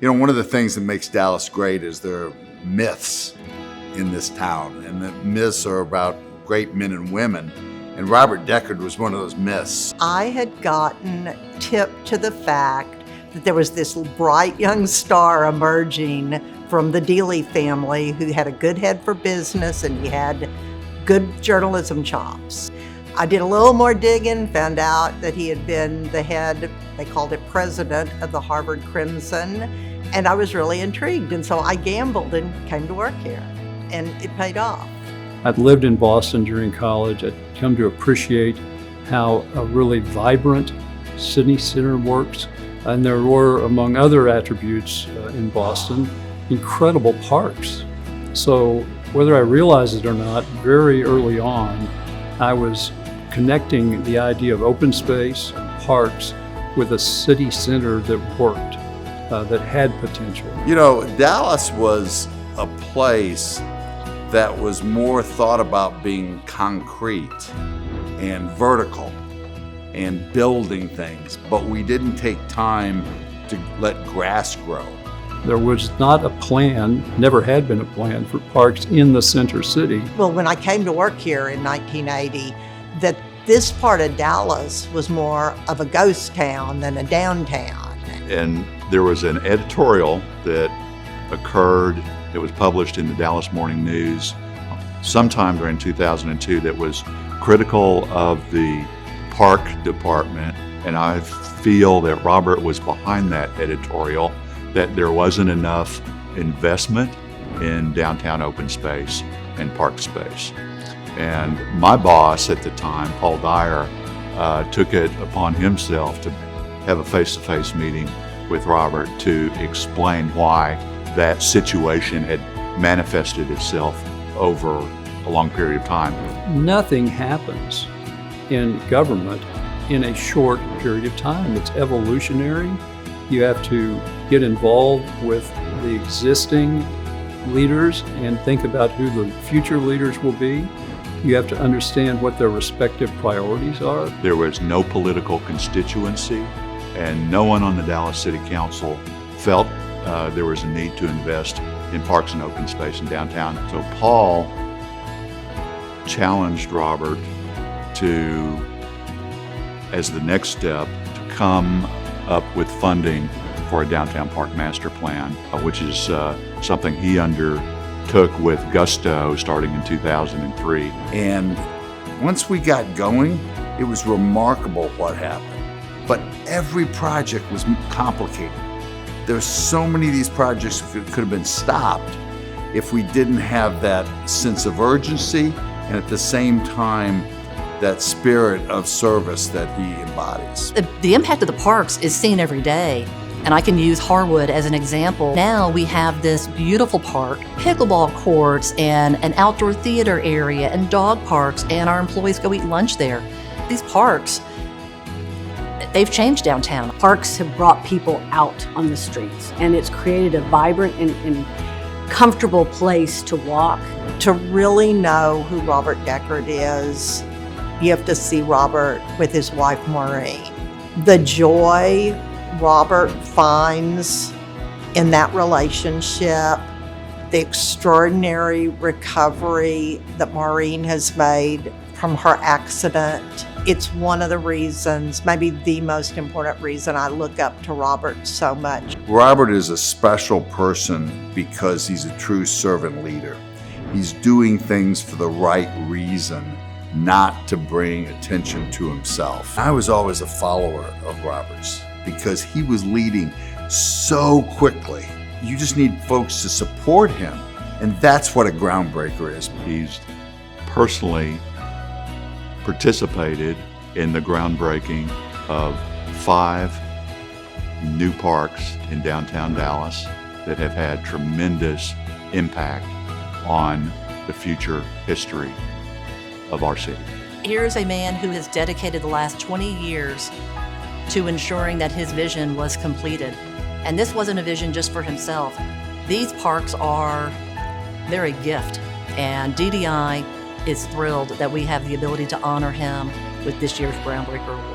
You know, one of the things that makes Dallas great is there are myths in this town, and the myths are about great men and women, and Robert Decherd was one of those myths. I had gotten tipped to the fact that there was this bright young star emerging from the Dealey family who had a good head for business and he had good journalism chops. I did a little more digging, found out that he had been the head, they called it president of the Harvard Crimson, and I was really intrigued. And so I gambled and came to work here, and it paid off. I'd lived in Boston during college. I'd come to appreciate how a really vibrant city center works. And there were, among other attributes in Boston, incredible parks. So whether I realized it or not, very early on, I was connecting the idea of open space, parks, with a city center that worked, that had potential. You know, Dallas was a place that was more thought about being concrete and vertical and building things, but we didn't take time to let grass grow. There was not a plan, never had been a plan for parks in the center city. Well, when I came to work here in 1980, that this part of Dallas was more of a ghost town than a downtown. And there was an editorial that occurred, that was published in the Dallas Morning News sometime during 2002 that was critical of the park department. And I feel that Robert was behind that editorial, that there wasn't enough investment in downtown open space and park space. And my boss at the time, Paul Dyer, took it upon himself to have a face-to-face meeting with Robert to explain why that situation had manifested itself over a long period of time. Nothing happens in government in a short period of time. It's evolutionary. You have to get involved with the existing leaders and think about who the future leaders will be. You have to understand what their respective priorities are. There was no political constituency, and no one on the Dallas City Council felt there was a need to invest in parks and open space in downtown. So Paul challenged Robert to, as the next step, to come up with funding for a downtown park master plan, which is something he undertook with gusto starting in 2003. And once we got going, it was remarkable what happened. But every project was complicated. There's so many of these projects that could have been stopped if we didn't have that sense of urgency and at the same time that spirit of service that he embodies. The impact of the parks is seen every day. And I can use Harwood as an example. Now we have this beautiful park, pickleball courts, and an outdoor theater area, and dog parks, and our employees go eat lunch there. These parks, they've changed downtown. Parks have brought people out on the streets, and it's created a vibrant and comfortable place to walk. To really know who Robert Decherd is, you have to see Robert with his wife Maureen. The joy Robert finds in that relationship, the extraordinary recovery that Maureen has made from her accident. It's one of the reasons, maybe the most important reason, I look up to Robert so much. Robert is a special person because he's a true servant leader. He's doing things for the right reason, not to bring attention to himself. I was always a follower of Robert's because he was leading so quickly. You just need folks to support him, and that's what a groundbreaker is. He's personally participated in the groundbreaking of 5 new parks in downtown Dallas that have had tremendous impact on the future history of our city. Here's a man who has dedicated the last 20 years to ensuring that his vision was completed. And this wasn't a vision just for himself. These parks they're a gift. And DDI is thrilled that we have the ability to honor him with this year's Groundbreaker Award.